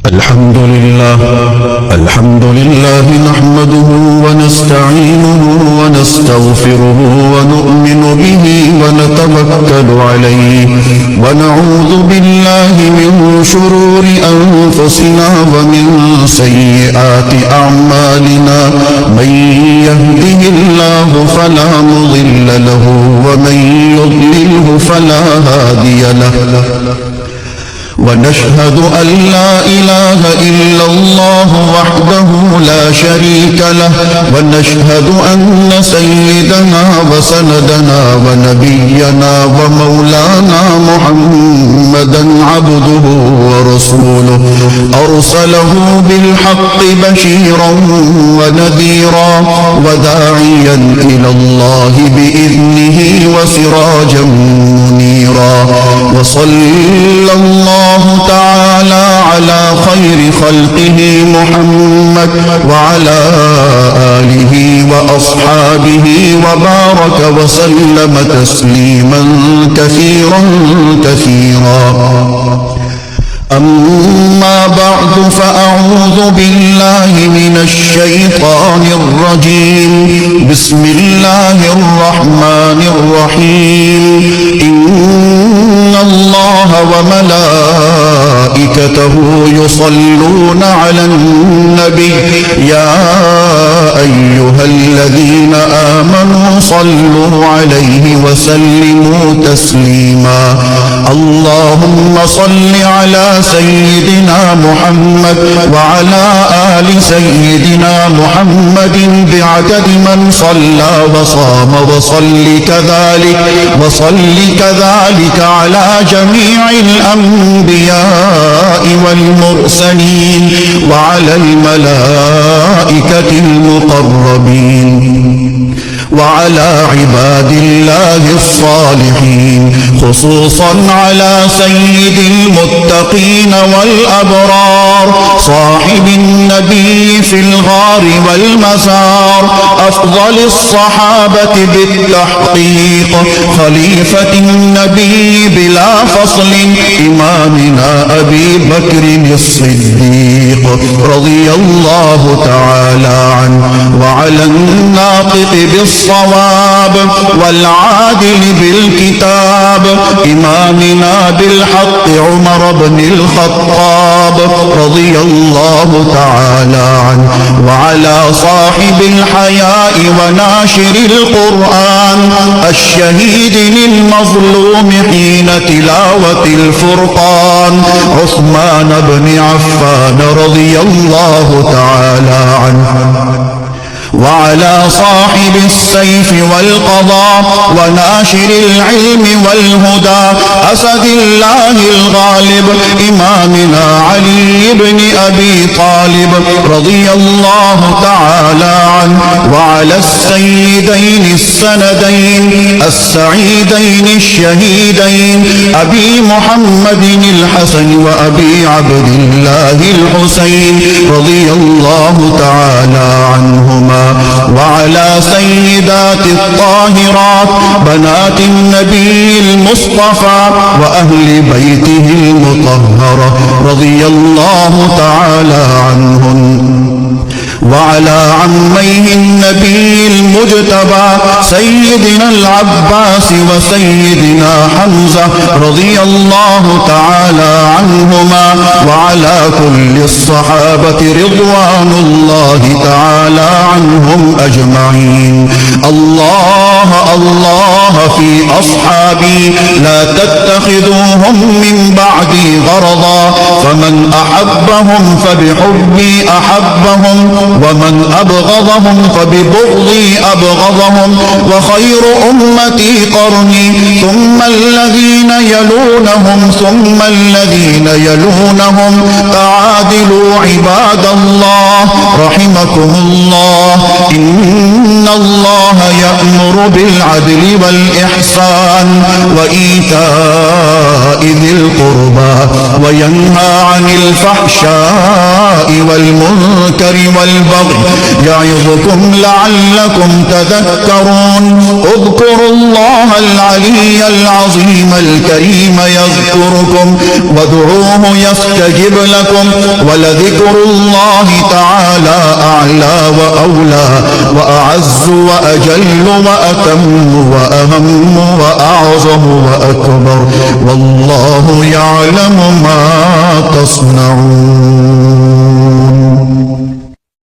الحمد لله نحمده ونستعينه ونستغفره ونؤمن به ونتوكل عليه ونعوذ بالله من شرور أنفسنا ومن سيئات أعمالنا من يهده الله فلا مضل له ومن يضلله فلا هادي له ونشهد أن لا إله إلا الله وحده لا شريك له ونشهد أن سيدنا وسندنا ونبينا ومولانا محمدا عبده ورسوله أرسله بالحق بشيرا ونذيرا وداعيا إلى الله بإذنه وسراجا منيرا وصلى الله تعالى على خير خلقه محمد وعلى آله وأصحابه وبارك وسلم تسليما كثيرا كثيرا. أما بعد فأعوذ بالله من الشيطان الرجيم. بسم الله الرحمن الرحيم. إن الله وملائكته يصلون على النبي يا أيها الذين آمنوا صلوا عليه وسلموا تسليما. اللهم صل على سيدنا محمد وعلى آل سيدنا محمد بعدد من صلى وصام وصل كذلك على جميع الأنبياء والمرسلين وعلى الملائكة المقربين وعلى عباد الله الصالحين خصوصا على سيد المتقين والأبرار صاحب النبي في الغار والمزار أفضل الصحابة بالتحقيق خليفة النبي بلا فصل إمامنا أبي بكر الصديق رضي الله تعالى عنه وعلى الناطق بالصواب والعادل بالكتاب إمامنا بالحق عمر بن الخطاب رضي الله تعالى عنه وعلى صاحب الحياء وناشر القرآن الشهيد للمظلوم حين تلاوة الفرقان عثمان بن عفان رضي الله تعالى عنه وعلى صاحب السيف والقضاء وناشر العلم والهدى أسد الله الغالب إمامنا علي بن أبي طالب رضي الله تعالى عنه وعلى السيدين السندين السعيدين الشهيدين أبي محمد الحسن وأبي عبد الله الحسين رضي الله تعالى عنهما وعلى سيدات الطاهرات بنات النبي المصطفى وأهل بيته المطهرة رضي الله تعالى عنهم وعلى عميه النبي المجتبى سيدنا العباس وسيدنا حمزة رضي الله تعالى عنهما وعلى كل الصحابة رضوان الله تعالى عنهم أجمعين. الله الله في أصحابي لا تتخذوهم من بعدي غرضا فمن أحبهم فبحبي أحبهم ومن أبغضهم فببغضي أبغضهم وخير أمتي قرني ثم الذين يلونهم ثم الذين يلونهم تعادلوا عباد الله رحمكم الله. إن الله الله يأمر بالعدل والإحسان وإيتاء ذي القربى وينهى عن الفحشاء والمنكر والبغي يعظكم لعلكم تذكرون اذكروا الله العلي العظيم الكريم يذكركم وادعوه يستجب لكم ولذكر الله تعالى أعلى وأولى وأعز وأجل وأتم وأهم وأعظم وأكبر والله يعلم ما تصنعون.